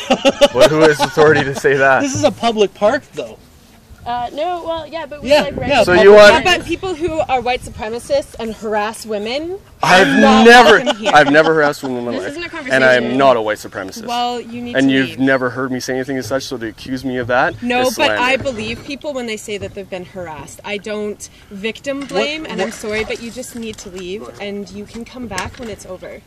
But who has authority to say that? This is a public park, though. No, well, yeah, but we Yeah, like yeah. So you want? How about people who are white supremacists and harass women? I've never harassed women in my This life, isn't a and conversation. I'm not a white supremacist. Well, you need and to you've leave. never heard me say anything as such, so to accuse me of that No, is but slander. I believe people when they say that they've been harassed. I don't victim blame, and I'm sorry, but you just need to leave, and you can come back when it's over.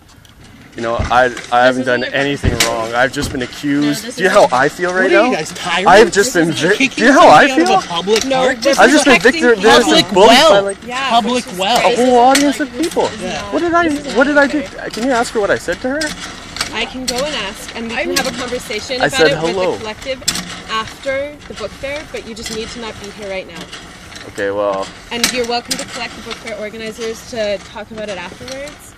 You know, I haven't done anything wrong. I've just been accused. Do you know how I feel right What now? are you guys, tyrants? I've just been. Do Kicking you know how I somebody out feel? of a public No, park? just I've just been protecting victim. people. Public Public well. Yeah, Public which is well. A whole audience of people. Yeah. What did I do? Can you ask her what I said to her? I can go and ask, and we can have a conversation I about said it hello. with the collective after the book fair, but you just need to not be here right now. Okay, well, And you're welcome to collect the book fair organizers to talk about it afterwards.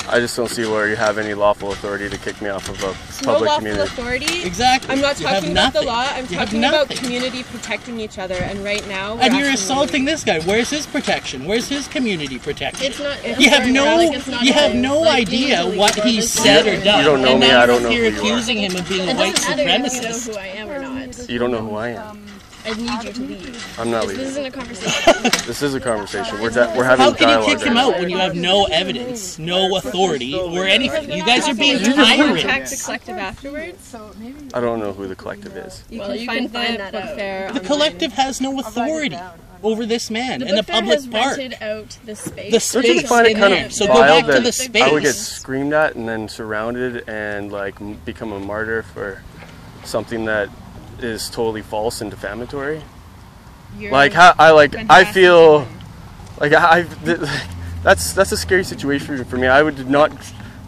I just don't see where you have any lawful authority to kick me off of a No public lawful community. authority. Exactly. I'm not You have talking about the nothing. law. I'm You have talking about nothing. community protecting each other. And right now, we're And you're asking assaulting this guy. Where's his protection? Where's his community protection? It's not. You have no, it's not you have him. no Like, you need idea to leave what he regardless. said or done. You don't know and me, now I don't you're know here who you are. accusing him of being a It white doesn't matter if you know supremacist. who I am or not. You don't know who I am. I need you to leave. I'm not This leaving. isn't a conversation. This is a conversation. We're having How can you dialogue kick him right out when you have no evidence, no authority, or anything? You guys are being contact the tyrants. collective afterwards. now. I don't know who the collective is. You Well, can you find can find the that book out. fair. The collective has no authority over this man The in the book fair public has park. rented out the space. The Don't space you find it in kind there. of So go wild back to the that I would get space. screamed at and then surrounded and like become a martyr for something that is totally false and defamatory? Like how I feel like that's a scary situation for me. I would not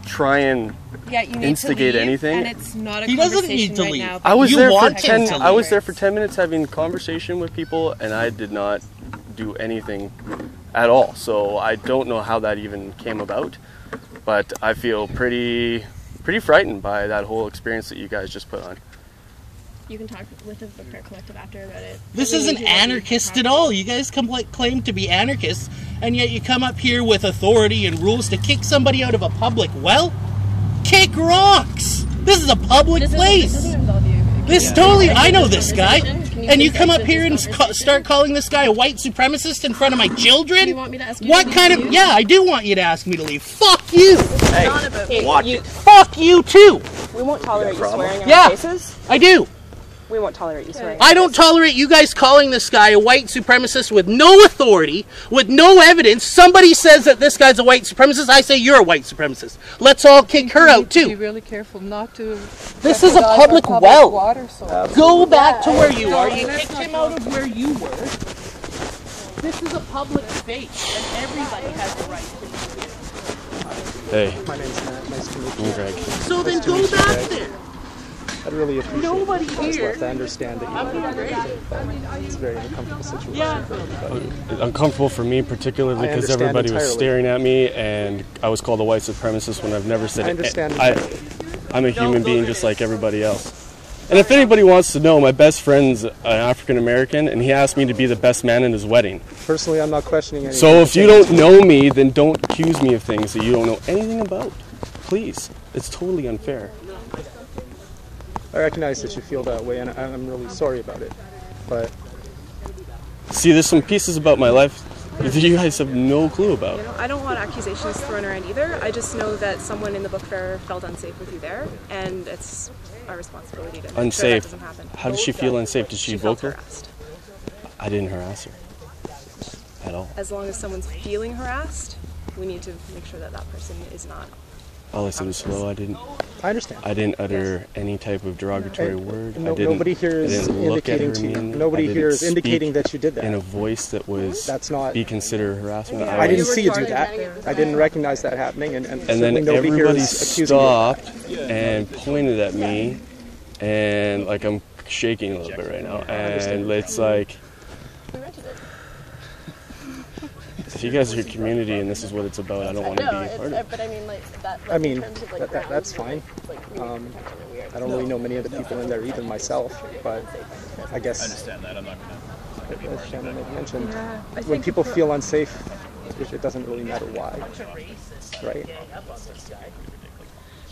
try and Yeah, you need instigate to leave, anything. And it's not a He doesn't conversation need to right leave. now. I was You there for want him 10 to I was leave. there for 10 minutes having a conversation with people, and I did not do anything at all. So I don't know how that even came about, but I feel pretty frightened by that whole experience that you guys just put on. You can talk with the book fair collective after about it. This Really isn't need you to leave anarchist at all. You guys claim to be anarchists, and yet you come up here with authority and rules to kick somebody out of a public well? Kick rocks! This is a public This place! doesn't involve you. This totally, I know this guy. Can you And you please come up exit here and this conversation? start calling this guy a white supremacist in front of my children? Do you want me to ask you What to kind leave of, too? yeah, I do want you to ask me to leave. Fuck you! Hey, Not about me. watch it. Fuck you too! We won't tolerate you swearing in Yeah. our faces. I do. We won't tolerate you swearing. I don't tolerate you guys calling this guy a white supremacist with no authority, with no evidence. Somebody says that this guy's a white supremacist, I say you're a white supremacist. Let's all kick her out Be too. really careful not to. This is a jeopardize our public well. Water source. Go back to where you are. You kicked him out of where you were. This is a public space, and everybody has a right to. Hey, My name's Matt. Nice to meet you. I'm Greg. So then go back there. I'd really appreciate Nobody it. Just here. left. I understand that it's a very uncomfortable situation Yeah. for everybody. Uncomfortable for me, particularly I because understand everybody was entirely. staring at me, and I was called a white supremacist when I've never said I it. understand I'm a human being just like everybody else. And if anybody wants to know, my best friend's an African American, and he asked me to be the best man in his wedding. Personally, I'm not questioning anything. So if you don't know me, then don't accuse me of things that you don't know anything about. Please. It's totally unfair. I recognize that you feel that way, and I'm really sorry about it. But See, there's some pieces about my life that you guys have no clue about. You know, I don't want accusations thrown around either. I just know that someone in the book fair felt unsafe with you there, and it's our responsibility to make sure that Unsafe. doesn't happen. How did she feel unsafe? Did she felt vocal? harassed. I didn't harass her. At all. As long as someone's feeling harassed, we need to make sure that that person is not. All I said was hello. I understand. I didn't utter any type of derogatory And word. no- I didn't, nobody here is I didn't look at indicating her to you. meanly. Nobody I didn't here is speak indicating that you did that. in a voice that was That's not. be considered harassment. I didn't was- see you do that. I didn't recognize that happening, and And certainly then nobody here everybody is accusing you of that. stopped and pointed at me, and like I'm shaking a little bit right now. And it's like, if you guys are your community and this is what it's about, I don't want to be a part of it. But I mean, like that. I mean, that's fine. I don't really know many of the people in there, even myself, but I guess. I understand that. I'm not going to. As Shannon had mentioned, when people feel unsafe, it doesn't really matter why, right?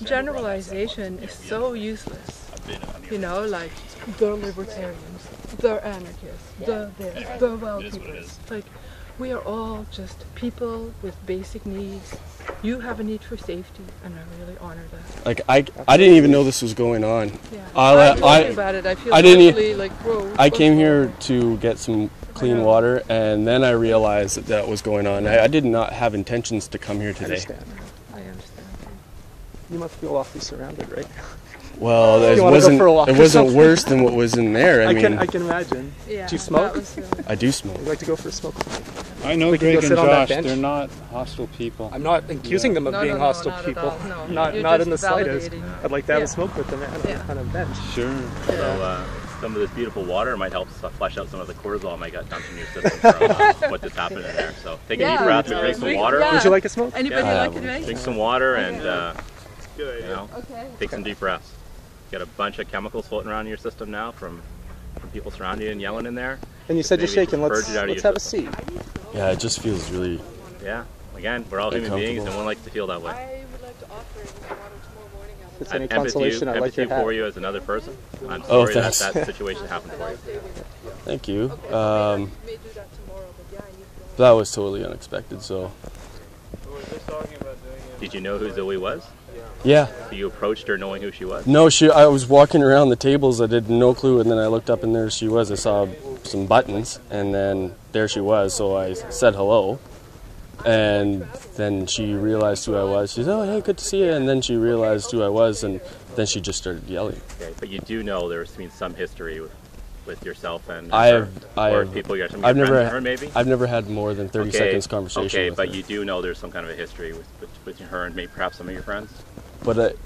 Generalization is so useless. You know, like the libertarians, the anarchists, the this, the well keepers. Like, we are all just people with basic needs. You have a need for safety, and I really honor that. Like I didn't even know this was going on. Yeah. I about it. I feel didn't totally like, whoa. I came here to get some clean water, and then I realized that was going on. I did not have intentions to come here today. I understand. You must feel awfully surrounded, right? Well, it wasn't worse than what was in there. I mean, I can imagine. Yeah, do you smoke? I do smoke. Would you like to go for a smoke? I know Greg and Josh, they're not hostile people. I'm not accusing them of being hostile people. Not in the slightest. I'd like to have a smoke with them on a bench. Sure. So some of this beautiful water might help flush out some of the cortisol might got dumped in your system from what just happened in there. So take a deep breath, drink some water. Would you like a smoke? Anybody like it? Drink some water and take some deep breaths. You got a bunch of chemicals floating around in your system now from people surrounding you and yelling in there. And you said you're shaking. Let's have a seat. Yeah, it just feels really. Yeah. Again, we're all human beings, and one likes to feel that way. I would like to offer water tomorrow morning. If it's any consolation, I like your hat. For you as another person. I'm sorry that situation happened for you. Thank you. That was totally unexpected. So. Did you know who Zoe was? Yeah. So you approached her knowing who she was? No, I was walking around the tables. I had no clue, and then I looked up, and there she was. I saw some buttons, and then there she was. So I said hello, and then she realized who I was. She said, "Oh, hey, good to see you." And then she realized who I was, and then she just started yelling. Okay, but you do know there's been some history with yourself and people you're maybe? I've never had more than 30 seconds conversation. Okay, with but her. You do know there's some kind of a history with her and maybe perhaps some of your friends. But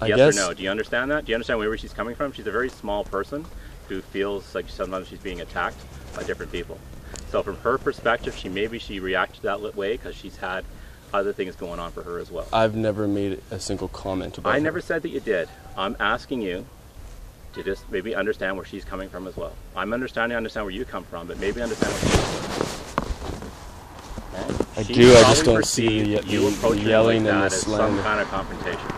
I yes guess. Or no? Do you understand that? Do you understand where she's coming from? She's a very small person who feels like sometimes she's being attacked by different people. So from her perspective, she reacted that way because she's had other things going on for her as well. I've never made a single comment about her. I never said that you did. I'm asking you to just maybe understand where she's coming from as well. I understand where you come from, but maybe understand where she's coming from. I do. I just don't see the yelling and the slander. Some kind of confrontation.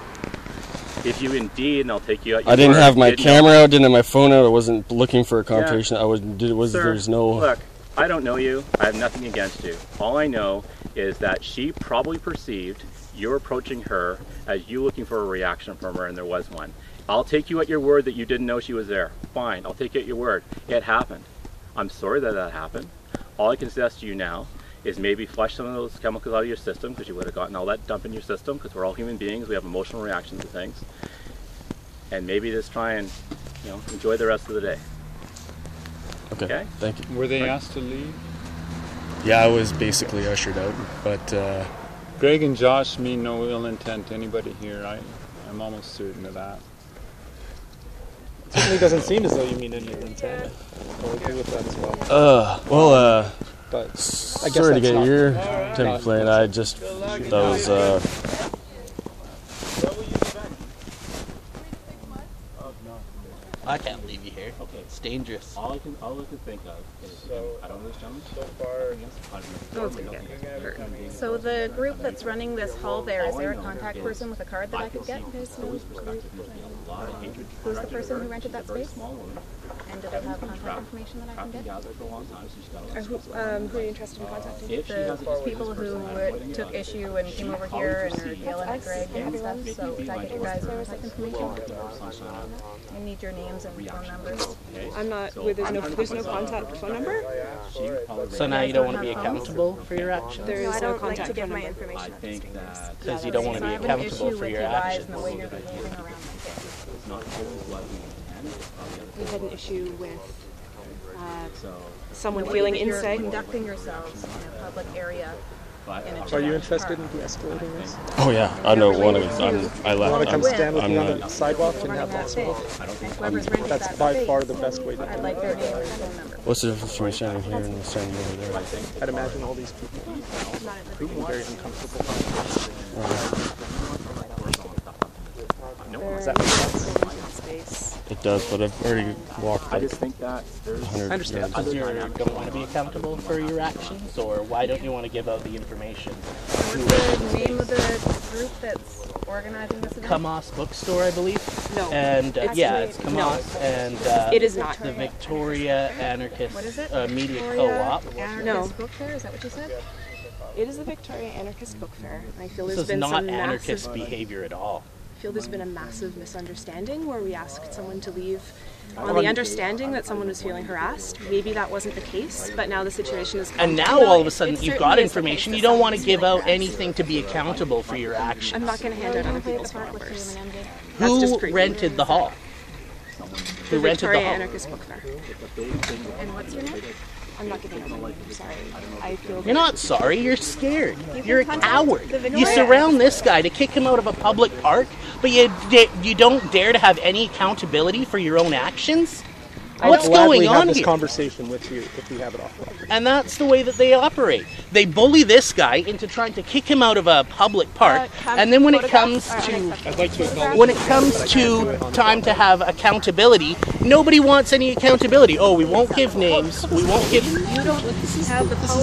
If you indeed, and I'll take you out. I didn't have my camera out, didn't have my phone out. I wasn't looking for a confrontation. Yeah. There's no. Look, I don't know you. I have nothing against you. All I know is that she probably perceived you approaching her as you looking for a reaction from her, and there was one. I'll take you at your word that you didn't know she was there. Fine, I'll take you at your word. It happened. I'm sorry that happened. All I can suggest to you now is maybe flush some of those chemicals out of your system, because you would have gotten all that dump in your system, because we're all human beings. We have emotional reactions to things. And maybe just try and enjoy the rest of the day. Okay? Thank you. Were they asked to leave? Yeah, I was basically ushered out, but... Greg and Josh mean no ill intent to anybody here. I'm almost certain of that. It certainly doesn't seem as though you mean any ill intent. I'll agree with that as well. But I guess sorry to get your temper flared. I just those. I can't leave you here. Okay, it's dangerous. All I can think of is I don't know this gentleman. So the group that's running this hall there, is there a contact person with a card that I could get? Who's the person who rented that space? And do they have contact information that I can get? Who are you interested in contacting? The people who took issue and came over here and are yelling at Greg and stuff. So could I get your guys' contact information? I need your names and phone numbers. I'm not. There's no contact phone number. So now you don't want to be accountable for your actions? There is no contact to give phone my number. information at this Because you don't want to be accountable for your actions. And the way you're behaving around my kids. We had an issue with someone feeling inside. Conducting yourselves in a public area. Are you interested in de-escalating this? Oh yeah, I know. I left. Want to come stand with me on the sidewalk and have that smoke? That's by far the best way to do it. I'd like their name and phone number. What's the difference between standing here and standing over there? I'd imagine all these people being very uncomfortable. Does that make sense? It does, but I've already walked. I just think that I understand. Because you don't want to be accountable for your actions, or why don't you want to give out the information? What's the name of the group that's organizing this event? Kamas Bookstore, I believe. No. And it's Kamas and it is not the Victoria Anarchist What is it? Media Victoria Co-op. Anarchist Bookfair, is that what you said? It is the Victoria Anarchist Bookfair. And I feel This there's is been not some anarchist massive, behavior at all. I feel there's been a massive misunderstanding where we asked someone to leave on the understanding that someone was feeling harassed. Maybe that wasn't the case, but now the situation is. And now all of a sudden you've got information. You don't want to give out anything to be accountable for your actions. I'm not going to hand out other people's phone numbers. Who rented the hall? Who rented the Victoria hall? Anarchist Bookfair. And what's your name? I'm not giving them. I'm sorry. I feel. You're not sorry, you're scared. You're a contact coward. the Victoria You surround this guy to kick him out of a public park, but you don't dare to have any accountability for your own actions? What's going on have this here? conversation with you if we have it off record. And that's the way that they operate. They bully this guy into trying to kick him out of a public park, and then when it comes to time to have accountability, nobody wants any accountability. Oh, we won't give names. We won't give.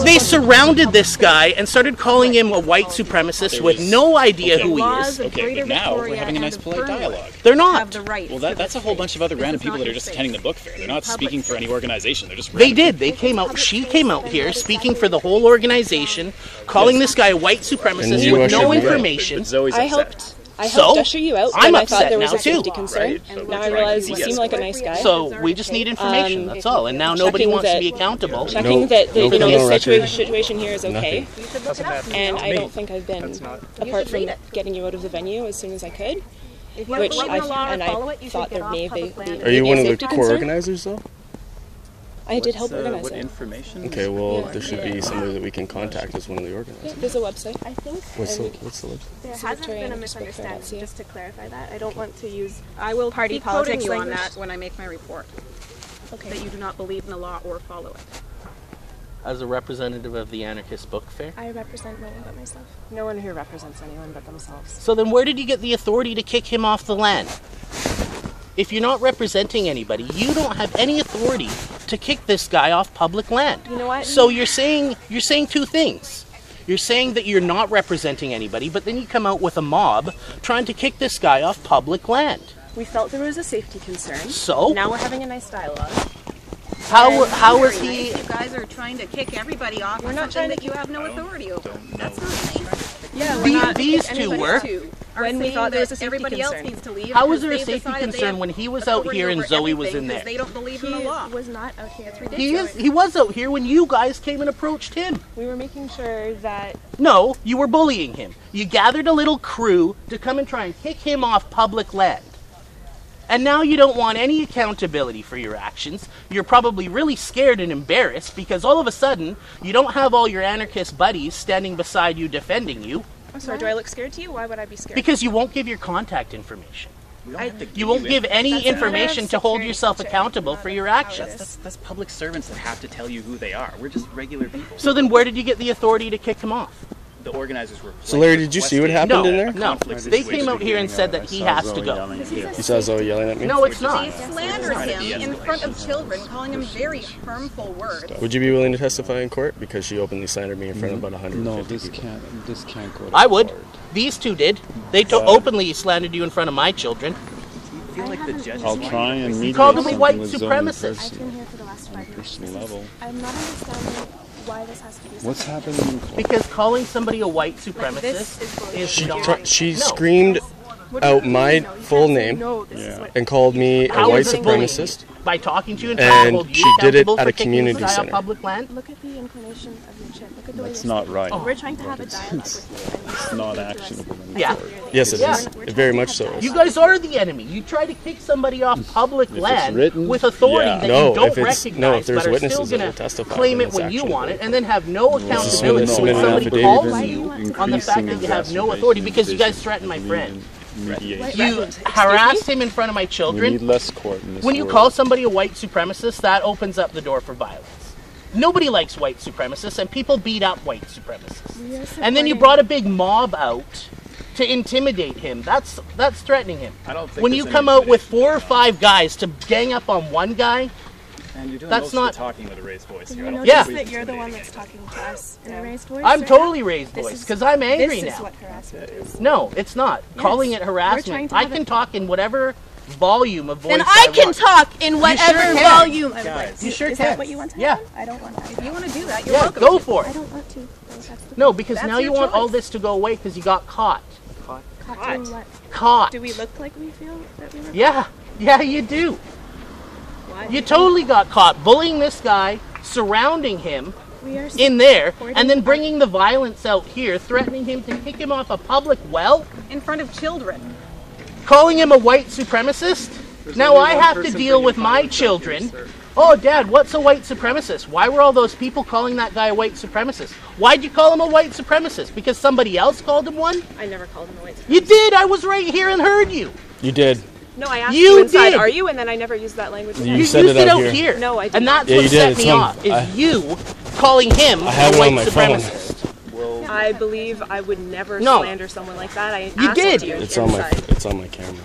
They surrounded this guy and started calling him a white supremacist with no idea who he is. Okay, but now we're having a nice polite dialogue. They're not. Well, that's a whole bunch of other random people that are just attending the book fair. They're not speaking for any organization. They're just They did. They came out. She came out here speaking for the whole organization, calling this guy a white supremacist with no information. I helped usher you out I'm when I thought upset there was now a safety too. concern. And now I realize you seem like a nice guy. So we just need information. That's all. And now nobody wants to be accountable. Checking that the situation here is okay. And I don't think I've been, apart from getting you out of the venue as soon as I could. Which I thought there may be. Are you one of the core organizers though? I did help organize what it. information? Okay, well there should be somebody that we can contact as one of the Yeah, organizers. there's a website. I think What's the website? there It's hasn't Victoria been a Anarchist Bookfair. misunderstanding, just to clarify that. I don't want to use I will party be quoting politics you on language. that when I make my report. Okay. That you do not believe in the law or follow it. As a representative of the Anarchist Book Fair. I represent no one but myself. No one here represents anyone but themselves. So then where did you get the authority to kick him off the land? If you're not representing anybody, you don't have any authority to kick this guy off public land. You know what? So you're saying two things. You're saying that you're not representing anybody, but then you come out with a mob trying to kick this guy off public land. We felt there was a safety concern. So? Now we're having a nice dialogue. How is he? You guys are trying to kick everybody off. We're not trying that you have no authority over. That's not nice. Yeah, These two were. When we thought there was a safety everybody else concern. needs to leave. How was there a because they've safety decided they concern have when he was out authority here and over Zoe was everything in there? because they don't believe in the law. He was not out here 3 days ago. He was out here when you guys came and approached him. We were making sure that No, you were bullying him. You gathered a little crew to come and try and kick him off public land. And now you don't want any accountability for your actions. You're probably really scared and embarrassed because all of a sudden you don't have all your anarchist buddies standing beside you defending you. I'm sorry, do I look scared to you? Why would I be scared? Because you won't give your contact information. You won't give any information to hold yourself accountable for your actions. That's public servants that have to tell you who they are. We're just regular people. So then where did you get the authority to kick him off? The organizers were. So Larry, did you see what happened in there? No. They came out here and said that he has to go. You saw Zoe yelling at me? No, it's not. They slandered him in front of children, calling him very harmful words. Would you be willing to testify in court? Because she openly slandered me in front of about 150 people. This can't go to I would. court. These two did. They openly slandered you in front of my children. I feel like the judges. I'll try and mediate called him a something white with Zoe supremacist. I've been here for the last 5 years. personal level. I'm not understanding why this has to be. What's happening in court? Because calling somebody a white supremacist is not. She screamed out my full name and called me a How white is it bullying supremacist. By talking to you and trying to hold you she did it accountable at for a kicking community this guy off center. public land? Look at the inclination of your chin. Look at the way That's you're not speaking. right. We're trying to have a dialogue with you. It's not actionable in Yeah. court. Yes, it is. It very much so is. You guys are the enemy. You try to kick somebody off public If it's land written, with authority yeah. that No, you don't if it's- recognize, no, if there's but are witnesses still that going will to testify, claim then it it's when you actionable. want it, and then have no accountability submit when an somebody affidavit. calls you on the fact that you have no Increasing authority because you guys exacerbation. threatened my We friend. need mediation. You harassed him in front of my We children. need less court in this When you world. call somebody a white supremacist, that opens up the door for violence. Nobody likes white supremacists, and people beat up white supremacists. And then you brought a big mob out to intimidate him. That's threatening him. I don't think When there's you any come out with intimidation 4 or 5 guys to gang up on one guy, And you're doing That's most not of the talking with a raised voice Do here. you I don't notice think that we you're the one intimidating that's talking to us in a raised voice? I'm right totally now? raised This voice is- because I'm angry This now. is what harassment is. No, it's not. Calling it We're harassment. trying to I have can it- talk in whatever volume of voice Then I can want. talk in whatever can. volume I would Guys. like. You sure Is can. that what you want to Yeah. happen? I don't want that. If you want to do that, you're Yeah, welcome. go for I it. don't want to. That's the No, because That's now your you want all choice. this to go away because you got caught. Caught doing what? Caught. Do we look like we feel that we were? Yeah, yeah, you do. Why? You totally got caught bullying this guy, surrounding him We are in there, supporting and then our- bringing the violence out here, threatening him to kick him off a public well, In front of children. calling him a white supremacist. Now only I one have to person deal bringing with my violence out here, children. sir. Oh, Dad, what's a white supremacist? Why were all those people calling that guy a white supremacist? Why'd you call him a white supremacist? Because somebody else called him one? I never called him a white supremacist. You did. I was right here and heard you. You did. No, I asked You you inside, did. are you? And then I never used that language again. You said used it out out here. No, I did And not. that's Yeah, what you did. set It's me on- off, is I- you calling him I have a it white on my phone. supremacist. I believe I would never No. slander someone like that. I You asked did. you It's on my. inside. It's on my camera.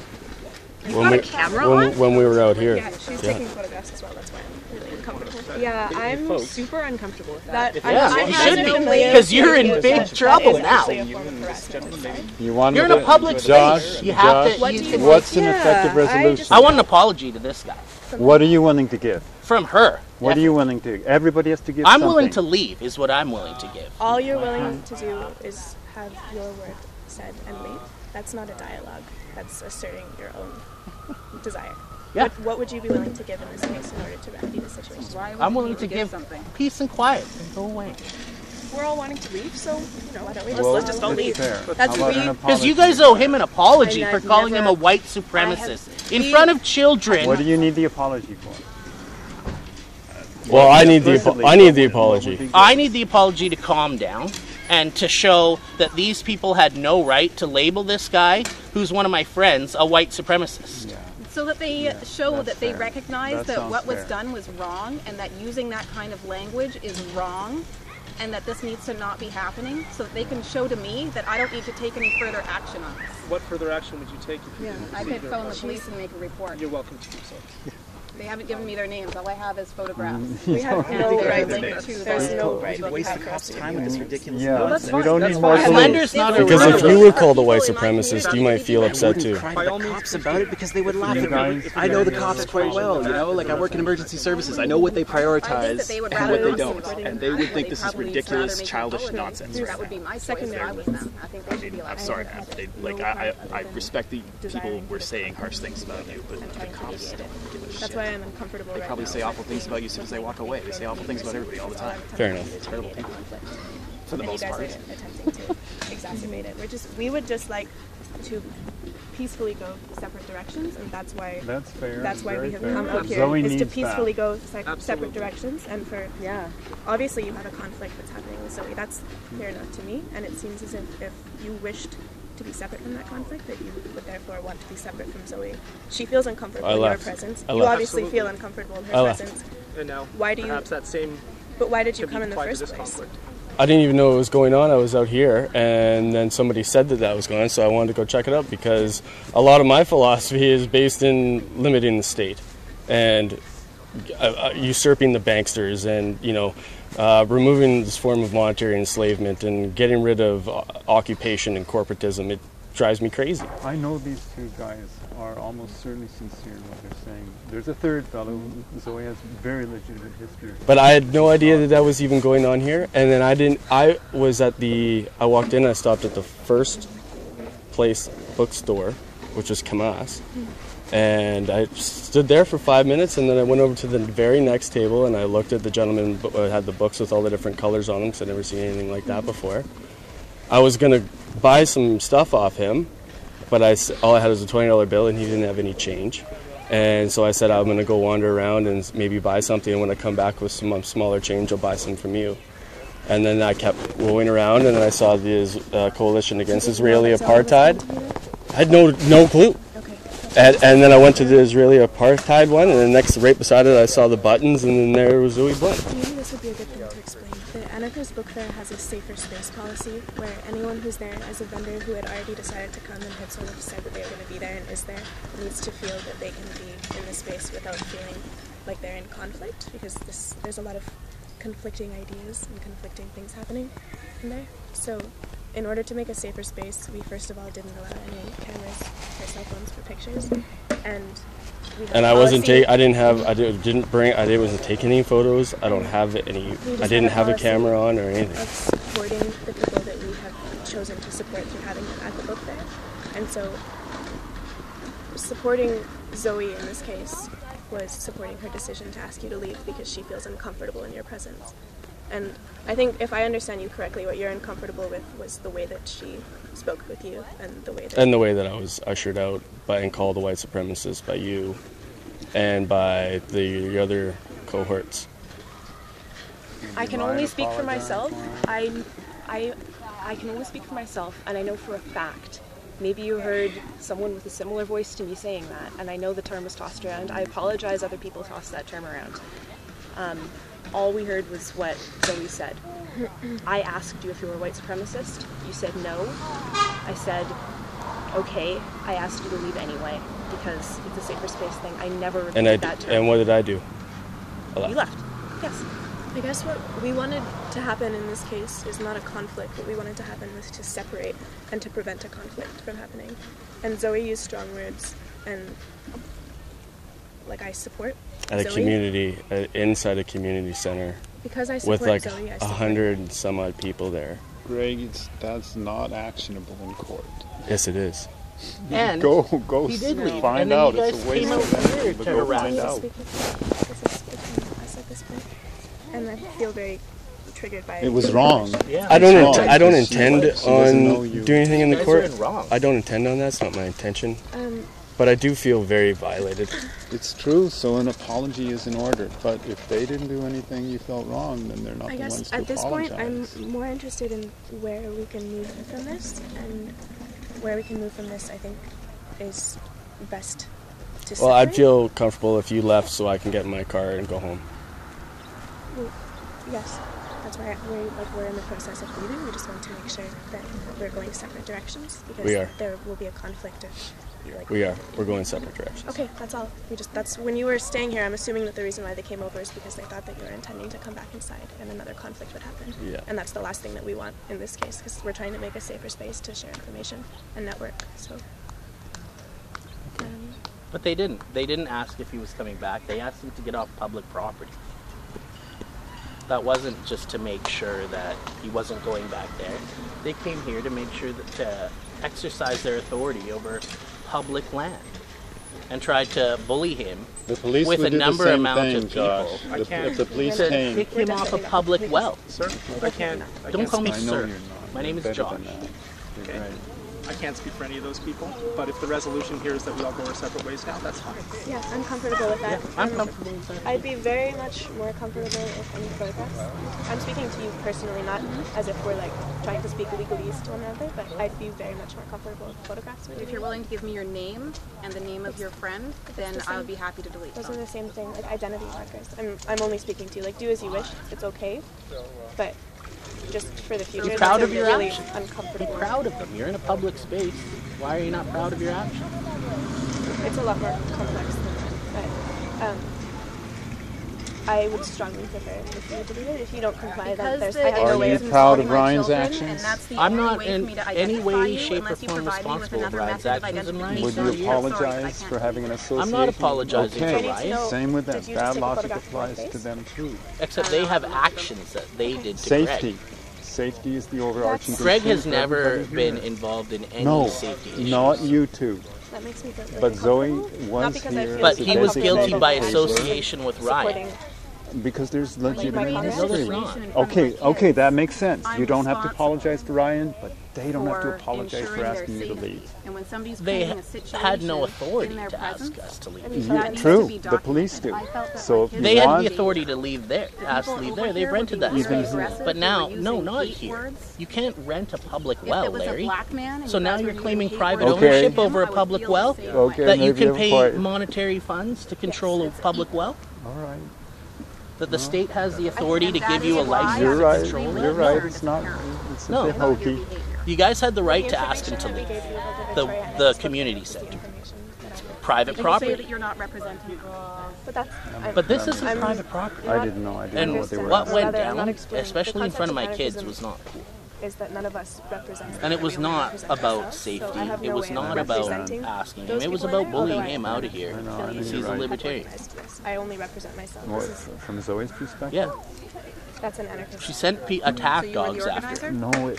got a camera on? When we were out here. Yeah, she's Yeah. taking photographs as well. That's why I'm really uncomfortable. Yeah, I'm super uncomfortable with that. Yeah, I you have should no be, way of because you're in feeling big that trouble is now. actually a form of harassment. You want You're me in a to- public Josh, space. You have to. What you do you can- want? What's an effective resolution? I want an apology to this guy What are you willing to give? from her. What are you willing to? Everybody has to give I'm something. willing to leave. Is what I'm willing to give. All you're willing to do is have your word said and leave. That's not a dialogue. That's asserting your own desire. Yeah. What would you be willing to give in this case in order to remedy the situation? I'm willing to give peace and quiet and go away. We're all wanting to leave, so why don't we Well, let's just all it's leave. fair. That's How about an Because you apology? guys owe him an apology And for I've calling him a never- white supremacist in front of children. What do you need the apology for? Well, I need the. Explicitly, I need the what would apology. be good? I need the apology to calm down and to show that these people had no right to label this guy, who's one of my friends, a white supremacist. So that they show that's that they fair. recognize That that sounds what was fair. done was wrong and that using that kind of language is wrong and that this needs to not be happening so that they can show to me that I don't need to take any further action on this. What further action would you take if you I could phone the police and make a report. You're welcome to do so. They haven't given me their names. All I have is photographs. We have no right link link to There's the- no Would right you link waste the for us cops' to time do with this that. ridiculous Yeah, nonsense? we don't That's need more fine. police. Slender's not a Because if real- you were called a white People in my supremacist, you might feel community upset wouldn't too. cry By to all the means, cops about it because they would laugh you at me. guys- I know the cops quite well, you know, like I work in emergency services. I know what they I think that prioritize they would and rather what they us don't. supporting And they them, would but think this is probably ridiculous, rather make childish them nonsense. That would be my choice if I was them. I think they should be allowed I'm to sorry, do man. that. They, like I respect the people were saying harsh things about you, but I'm the trying to cops mediate don't it. give a That's shit. why I'm uncomfortable They right probably now. say awful things about you as soon as they walk away. They say awful things about everybody all the time. Fair enough. Terrible people. For the And you most guys part. are attempting to exacerbate it. We would just like to peacefully go separate directions, and that's why That's fair. that's why very we have fair. come out here Zoe is to needs peacefully that. go Absolutely. separate directions. And for obviously you have a conflict that's happening with Zoe. That's fair enough to me, and it seems as if you wished to be separate from that conflict, that you would therefore want to be separate from Zoe. She feels uncomfortable I in left. your presence. I You left. obviously Absolutely. feel uncomfortable in her I left. presence. And now, Why do you- perhaps that same But why did you could come be in the applied to first this place? conflict. I didn't even know what was going on. I was out here, and then somebody said that was going on, so I wanted to go check it out because a lot of my philosophy is based in limiting the state and usurping the banksters, and removing this form of monetary enslavement and getting rid of occupation and corporatism. It drives me crazy. I know these two guys are almost certainly sincere in what they're saying. There's a third fellow who Zoe has very legitimate history. But I had no idea that was even going on here, and then I walked in, I stopped at the first place bookstore, which was Kamas, and I stood there for 5 minutes, and then I went over to the very next table, and I looked at the gentleman who had the books with all the different colors on them, because I'd never seen anything like that before. I was going to buy some stuff off him, but all I had was a $20 bill, and he didn't have any change. And so I said, I'm going to go wander around and maybe buy something, and when I come back with some smaller change, I'll buy some from you. And then I kept going around, and then I saw the Coalition Against Israeli Apartheid. I had no clue. And then I went to the Israeli Apartheid one, and then right beside it I saw the buttons, and then there was Zoe Blunt. Maybe this would be a good thing to explain. The Anarchist Bookfair has a safer space policy where anyone who's there as a vendor who had already decided to come and had sort of said that they were going to be there and is there needs to feel that they can be in the space without feeling like they're in conflict, because there's a lot of conflicting ideas and conflicting things happening in there. So in order to make a safer space, we first of all didn't allow any cameras or cell phones for pictures, and I wasn't I wasn't taking any photos. I don't have any. I didn't have a camera on or anything. Of supporting the people that we have chosen to support through having them at the book fair, and so supporting Zoe in this case was supporting her decision to ask you to leave because she feels uncomfortable in your presence. And I think, if I understand you correctly, what you're uncomfortable with was the way that she spoke with you, and the way that I was ushered out and called a white supremacist by you and by the other cohorts. I can only speak for myself. I can only speak for myself, and I know for a fact. Maybe you heard someone with a similar voice to me saying that, and I know the term was tossed around. I apologize other people tossed that term around. All we heard was what Zoe said. I asked you if you were a white supremacist. You said no. I said, okay. I asked you to leave anyway because it's a safer space thing. I never repeated that term. And what did I do? You left. Yes. I guess what we wanted to happen in this case is not a conflict. What we wanted to happen was to separate and to prevent a conflict from happening. And Zoe used strong words, and I support at Zoe. A community, inside a community center. Because I support with like Zoe, I support 100 and some odd people there. Greg, that's not actionable in court. Yes, it is. And go he did leave. Find and out. Then you It's guys a waste came of out time here to to go harass find us. out. This is between us at this point, and I feel very triggered by it. It was wrong. Yeah. I don't intend on doing anything in the court. You guys are wrong. I don't intend on that. It's not my intention. But I do feel very violated. It's true, so an apology is in order. But if they didn't do anything you felt wrong, then they're not the ones to at this apologize. point, I'm more interested in where we can move from this, and where we can move from this, I think, is best to separate. Well, I'd feel comfortable if you left so I can get in my car and go home. Well, yes, that's why we're in the process of leaving. We just want to make sure that we're going separate directions, because We are. there will be a conflict of We're going separate directions. Okay, that's all. That's when you were staying here. I'm assuming that the reason why they came over is because they thought that you were intending to come back inside, and another conflict would happen. Yeah. And that's the last thing that we want in this case, because we're trying to make a safer space to share information and network. So. But they didn't. They didn't ask if he was coming back. They asked him to get off public property. That wasn't just to make sure that he wasn't going back there. They came here to make sure that to exercise their authority over public land, and tried to bully him The police with would a do the number same amount thing, of people Josh. If the police to came... kick him off a public well. Sir, I can't Don't call me I know sir. you're not. My name You're is better Josh. than that. You're Okay. right. I can't speak for any of those people, but if the resolution here is that we all go our separate ways now, that's fine. Yeah, I'm comfortable with that. I'm comfortable with that. I'd be very much more comfortable if any photographs. I'm speaking to you personally, not as if we're trying to speak legalese to one another, but I'd be very much more comfortable with photographs. If you're willing to give me your name and the name of your friend, then I would be happy to delete Those them. are the same thing, identity markers. I'm only speaking to you. Do as you wish. It's okay, but just for the future, Be proud of your really actions. uncomfortable. Be proud of them. You're in a public space. Why are you not proud of your actions? It's a lot more complex than that, but I would strongly prefer if you delete it. If you don't comply, then there's I have no way Are of you proud of my Ryan's children, actions? And that's the I'm only not way for in me to any identify way, you shape, or unless you form provide me with responsible another for Ryan's method of actions and Ryan's Would you identification. apologize for having an association? I'm not apologizing okay. to Ryan. Same with them. Did you That just take a logic photograph of my applies to face? them too. Except they have actions that they did to Safety. Greg. Safety is the overarching Greg concern has for never everybody here. been involved in any No, safety issues. not you two. That makes me feel really But Zoe uncomfortable. was Not because I here. feel But as a he was designated guilty by advisor. association with Ryan. Supporting. Because there's legitimate comments? history. No, there's Okay, okay, that makes sense. I'm You don't have to responsible apologize to Ryan, but they don't have to for apologize for ensuring asking their you to safety. leave. And when somebody's They creating a situation had no authority in their to ask presence, us to leave. that needs to True, be the police do. documented. I felt that So my if kids They you had want, the authority to leave there, ask to leave there. They rented that Even space. here. But now, They were no, using not hate here. words. You can't rent a public If well, it was a Larry. black man and So you now guys you're were claiming using hate private words ownership against him, over a I would public feel well? the same Okay, way. That you maybe can I'm pay quiet. monetary funds to control a public well? all right. That the state has the authority to that give you a is why license You're to right. control it? You're right. It's not. It's a No. bit hokey. You guys had the right to ask him to Information that we leave. gave you about The Victoria the Anarchist community Bookfair is the center. information that I would private Say property. that you're not representing. But that's. But this isn't private property. I didn't know. I didn't know what they were. What went Rather, I'm not down, explaining. especially The in front of my concept kids, anarchism was not cool. Is that none of us represent. And it was we only not represent about ourselves, so safety. I have It no was way of not about representing asking him. those It was people in about there, although bullying I him out of here. I know, feel He's you a have libertarian. organized this. I only represent myself. More This is, from Zoe's perspective? Yeah. that's an anarchist. She sent attack dogs after her. No,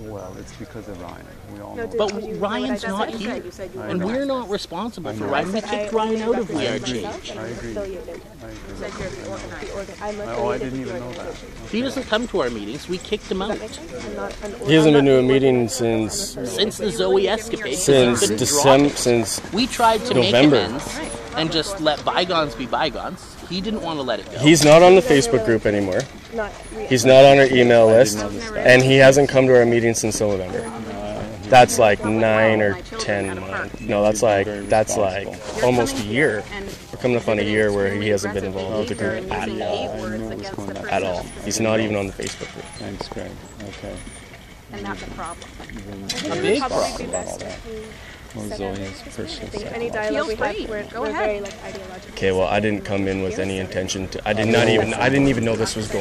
well, it's because of Ryan. We all know. But Did you know Ryan's what I not said? here. You said you And were we're not. not responsible for I know. Ryan. We kicked Ryan out of I VRG. agree. and I agree. affiliated. I agree. Said you're the organizer. I'm Oh, I affiliated didn't with even the know that. organization. He doesn't come to our meetings. We kicked him out. I'm not an He hasn't been to a I'm not meeting an since Since the Zoe escapade. since He's been December, dropped. since We tried to November. make amends and just let bygones be bygones. He didn't want to let it go. He's not on the Facebook group anymore. Not He's not on our email list, and he hasn't come to our meeting since November. That's like 9 or 10 months. No, that's like almost a year. We're coming up on a year where he hasn't been involved with the group at all. At all. He's not even on the Facebook group. Thanks, Greg. Okay. And that's a problem. a big problem. Well, Zoe's personal side. Any dialogue we Feel free. have, we're Go very ahead. like ideological. Okay, well, I didn't come in with any intention to. I didn't even know this was going.